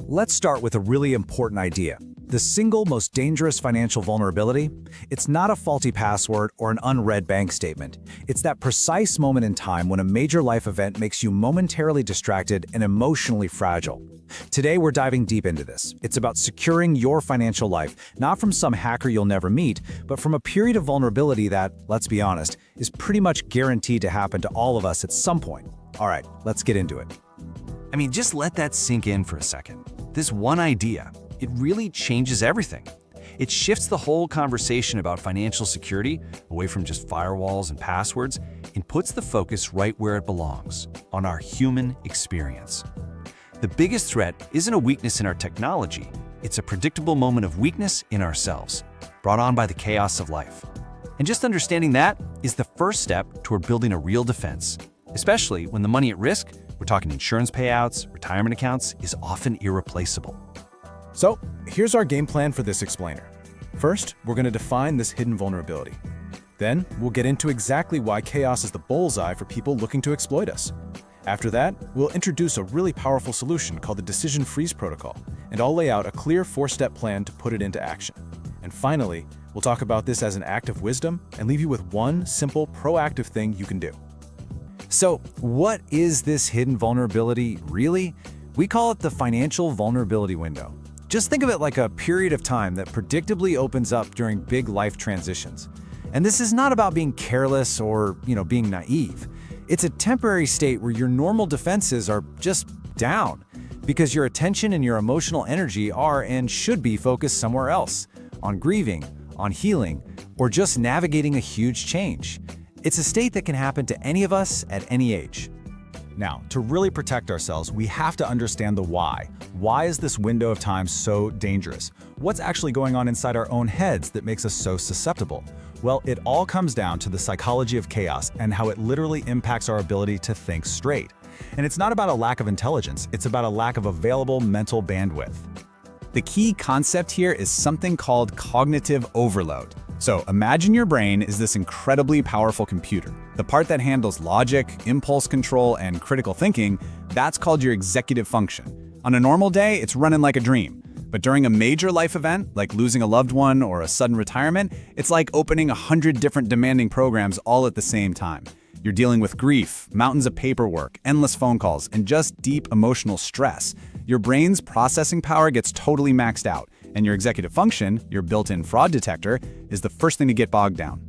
Let's start with a really important idea. The single most dangerous financial vulnerability? It's not a faulty password or an unread bank statement. It's that precise moment in time when a major life event makes you momentarily distracted and emotionally fragile. Today, we're diving deep into this. It's about securing your financial life, not from some hacker you'll never meet, but from a period of vulnerability that, let's be honest, is pretty much guaranteed to happen to all of us at some point. All right, let's get into it. Just let that sink in for a second. This one idea, it really changes everything. It shifts the whole conversation about financial security away from just firewalls and passwords and puts the focus right where it belongs, on our human experience. The biggest threat isn't a weakness in our technology, it's a predictable moment of weakness in ourselves, brought on by the chaos of life. And just understanding that is the first step toward building a real defense, especially when the money at risk, we're talking insurance payouts, retirement accounts, is often irreplaceable. So, here's our game plan for this explainer. First, we're going to define this hidden vulnerability. Then, we'll get into exactly why chaos is the bullseye for people looking to exploit us. After that, we'll introduce a really powerful solution called the Decision Freeze Protocol, and I'll lay out a clear 4-step plan to put it into action. And finally, we'll talk about this as an act of wisdom and leave you with one simple, proactive thing you can do. So, what is this hidden vulnerability really? We call it the financial vulnerability window. Just think of it like a period of time that predictably opens up during big life transitions. And this is not about being careless or, being naive. It's a temporary state where your normal defenses are just down because your attention and your emotional energy are and should be focused somewhere else, on grieving, on healing, or just navigating a huge change. It's a state that can happen to any of us at any age. Now, to really protect ourselves, we have to understand the why. Why is this window of time so dangerous? What's actually going on inside our own heads that makes us so susceptible? Well, it all comes down to the psychology of chaos and how it literally impacts our ability to think straight. And it's not about a lack of intelligence, it's about a lack of available mental bandwidth. The key concept here is something called cognitive overload. So imagine your brain is this incredibly powerful computer. The part that handles logic, impulse control, and critical thinking, that's called your executive function. On a normal day, it's running like a dream. But during a major life event, like losing a loved one or a sudden retirement, it's like opening 100 different demanding programs all at the same time. You're dealing with grief, mountains of paperwork, endless phone calls, and just deep emotional stress. Your brain's processing power gets totally maxed out, and your executive function, your built-in fraud detector, is the first thing to get bogged down.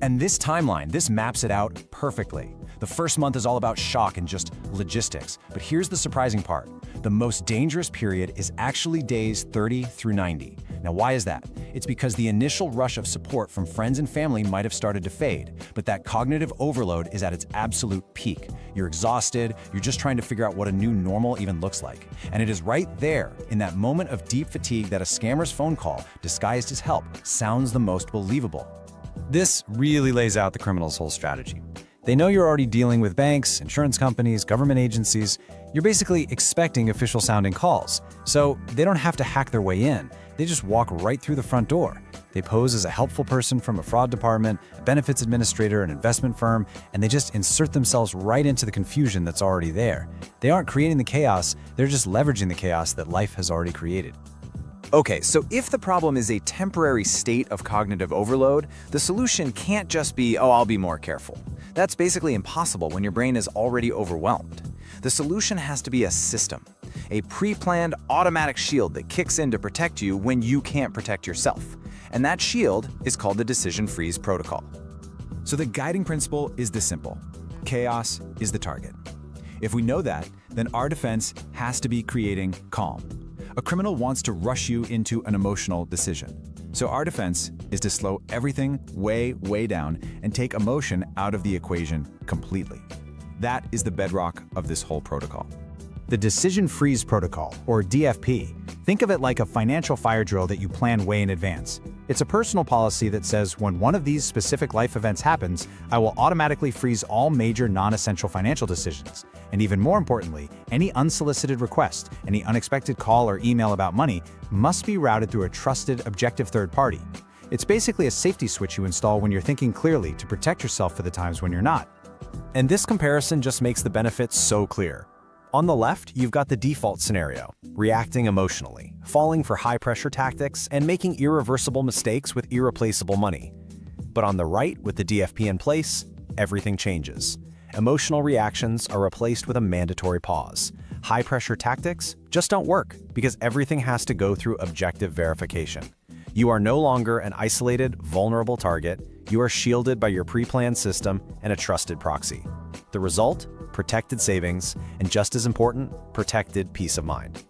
And this timeline, this maps it out perfectly. The first month is all about shock and just logistics. But here's the surprising part. The most dangerous period is actually days 30 through 90. Now, why is that? It's because the initial rush of support from friends and family might have started to fade, but that cognitive overload is at its absolute peak. You're exhausted, you're just trying to figure out what a new normal even looks like. And it is right there, in that moment of deep fatigue, that a scammer's phone call, disguised as help, sounds the most believable. This really lays out the criminal's whole strategy. They know you're already dealing with banks, insurance companies, government agencies. You're basically expecting official-sounding calls. So they don't have to hack their way in. They just walk right through the front door. They pose as a helpful person from a fraud department, a benefits administrator, an investment firm, and they just insert themselves right into the confusion that's already there. They aren't creating the chaos, they're just leveraging the chaos that life has already created. Okay, so if the problem is a temporary state of cognitive overload, the solution can't just be, oh, I'll be more careful. That's basically impossible when your brain is already overwhelmed. The solution has to be a system, a pre-planned automatic shield that kicks in to protect you when you can't protect yourself. And that shield is called the Decision Freeze Protocol. So the guiding principle is this simple. Chaos is the target. If we know that, then our defense has to be creating calm. A criminal wants to rush you into an emotional decision. So our defense is to slow everything way, way down and take emotion out of the equation completely. That is the bedrock of this whole protocol. The Decision Freeze Protocol, or DFP, think of it like a financial fire drill that you plan way in advance. It's a personal policy that says when one of these specific life events happens, I will automatically freeze all major non-essential financial decisions. And even more importantly, any unsolicited request, any unexpected call or email about money must be routed through a trusted, objective third party. It's basically a safety switch you install when you're thinking clearly to protect yourself for the times when you're not. And this comparison just makes the benefits so clear. On the left, you've got the default scenario, reacting emotionally, falling for high-pressure tactics, and making irreversible mistakes with irreplaceable money. But on the right, with the DFP in place, everything changes. Emotional reactions are replaced with a mandatory pause. High-pressure tactics just don't work because everything has to go through objective verification. You are no longer an isolated, vulnerable target. You are shielded by your pre-planned system and a trusted proxy. The result? Protected savings, and just as important, protected peace of mind.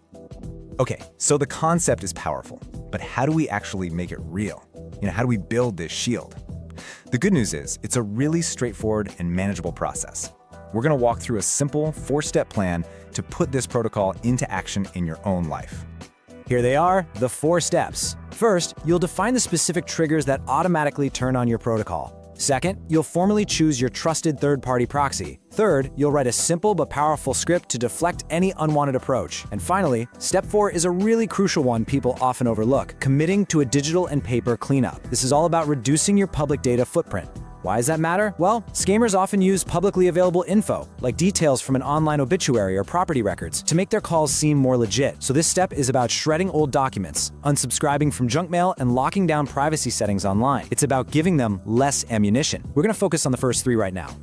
Okay, so the concept is powerful, but how do we actually make it real? How do we build this shield? The good news is, it's a really straightforward and manageable process. We're going to walk through a simple 4-step plan to put this protocol into action in your own life. Here they are, the 4 steps. First, you'll define the specific triggers that automatically turn on your protocol. Second, you'll formally choose your trusted third-party proxy. Third, you'll write a simple but powerful script to deflect any unwanted approach. And finally, step 4 is a really crucial one people often overlook, committing to a digital and paper cleanup. This is all about reducing your public data footprint. Why does that matter? Well, scammers often use publicly available info, like details from an online obituary or property records, to make their calls seem more legit. So this step is about shredding old documents, unsubscribing from junk mail, and locking down privacy settings online. It's about giving them less ammunition. We're going to focus on the first 3 right now.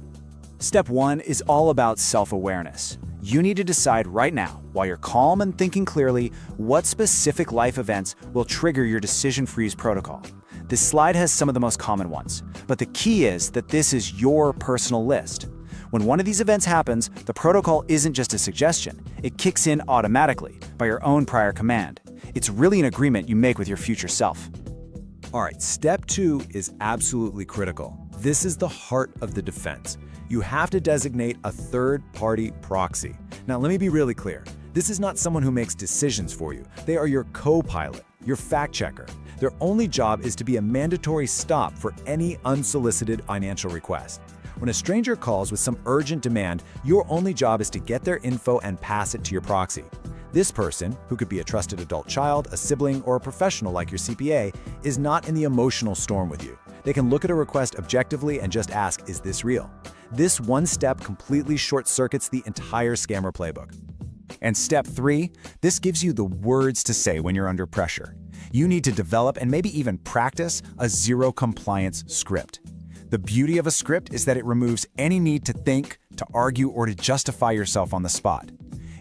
Step 1 is all about self-awareness. You need to decide right now, while you're calm and thinking clearly, what specific life events will trigger your decision freeze protocol. This slide has some of the most common ones, but the key is that this is your personal list. When one of these events happens, the protocol isn't just a suggestion. It kicks in automatically by your own prior command. It's really an agreement you make with your future self. All right, step 2 is absolutely critical. This is the heart of the defense. You have to designate a third-party proxy. Now, let me be really clear. This is not someone who makes decisions for you. They are your co-pilot, your fact-checker. Their only job is to be a mandatory stop for any unsolicited financial request. When a stranger calls with some urgent demand, your only job is to get their info and pass it to your proxy. This person, who could be a trusted adult child, a sibling, or a professional like your CPA, is not in the emotional storm with you. They can look at a request objectively and just ask, is this real? This one step completely short-circuits the entire scammer playbook. And step 3, this gives you the words to say when you're under pressure. You need to develop and maybe even practice a zero-compliance script. The beauty of a script is that it removes any need to think, to argue, or to justify yourself on the spot.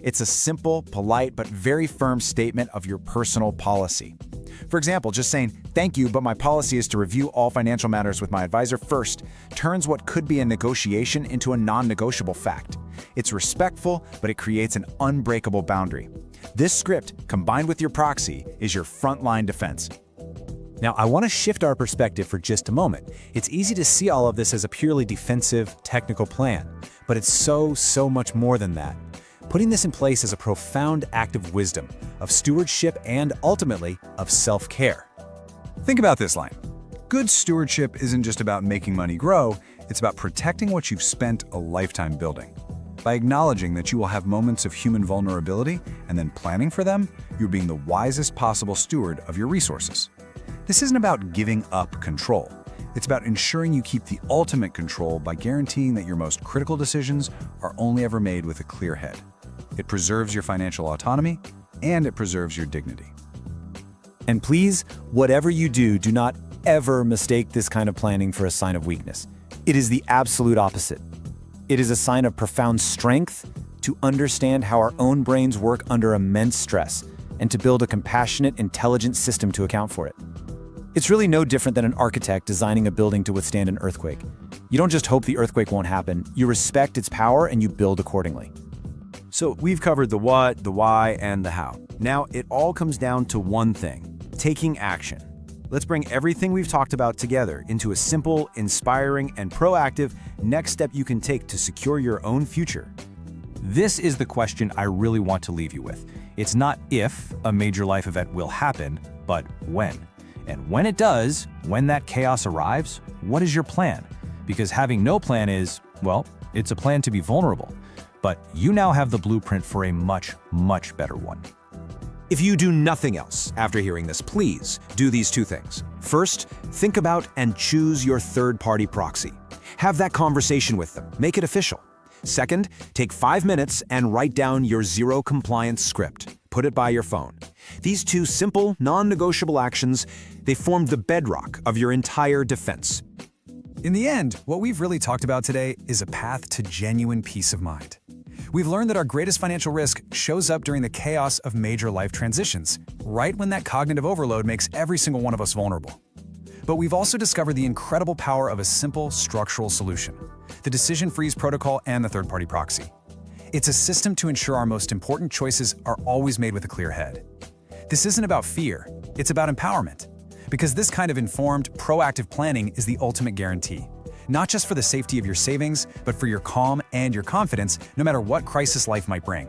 It's a simple, polite, but very firm statement of your personal policy. For example, just saying, "Thank you, but my policy is to review all financial matters with my advisor first," turns what could be a negotiation into a non-negotiable fact. It's respectful, but it creates an unbreakable boundary. This script, combined with your proxy, is your frontline defense. Now, I want to shift our perspective for just a moment. It's easy to see all of this as a purely defensive, technical plan, but it's so much more than that. Putting this in place is a profound act of wisdom, of stewardship, and ultimately, of self-care. Think about this line. Good stewardship isn't just about making money grow, it's about protecting what you've spent a lifetime building. By acknowledging that you will have moments of human vulnerability and then planning for them, you're being the wisest possible steward of your resources. This isn't about giving up control. It's about ensuring you keep the ultimate control by guaranteeing that your most critical decisions are only ever made with a clear head. It preserves your financial autonomy, and it preserves your dignity. And please, whatever you do, do not ever mistake this kind of planning for a sign of weakness. It is the absolute opposite. It is a sign of profound strength to understand how our own brains work under immense stress and to build a compassionate, intelligent system to account for it. It's really no different than an architect designing a building to withstand an earthquake. You don't just hope the earthquake won't happen, you respect its power and you build accordingly. So we've covered the what, the why, and the how. Now it all comes down to one thing: taking action. Let's bring everything we've talked about together into a simple, inspiring, and proactive next step you can take to secure your own future. This is the question I really want to leave you with. It's not if a major life event will happen, but when. And when it does, when that chaos arrives, what is your plan? Because having no plan is, well, it's a plan to be vulnerable. But you now have the blueprint for a much better one. If you do nothing else after hearing this, please do these 2 things. First, think about and choose your third-party proxy. Have that conversation with them. Make it official. Second, take 5 minutes and write down your zero compliance script. Put it by your phone. These two simple, non-negotiable actions, they form the bedrock of your entire defense. In the end, what we've really talked about today is a path to genuine peace of mind. We've learned that our greatest financial risk shows up during the chaos of major life transitions, right when that cognitive overload makes every single one of us vulnerable. But we've also discovered the incredible power of a simple structural solution: the decision freeze protocol and the third-party proxy. It's a system to ensure our most important choices are always made with a clear head. This isn't about fear, it's about empowerment. Because this kind of informed, proactive planning is the ultimate guarantee, not just for the safety of your savings, but for your calm and your confidence, no matter what crisis life might bring.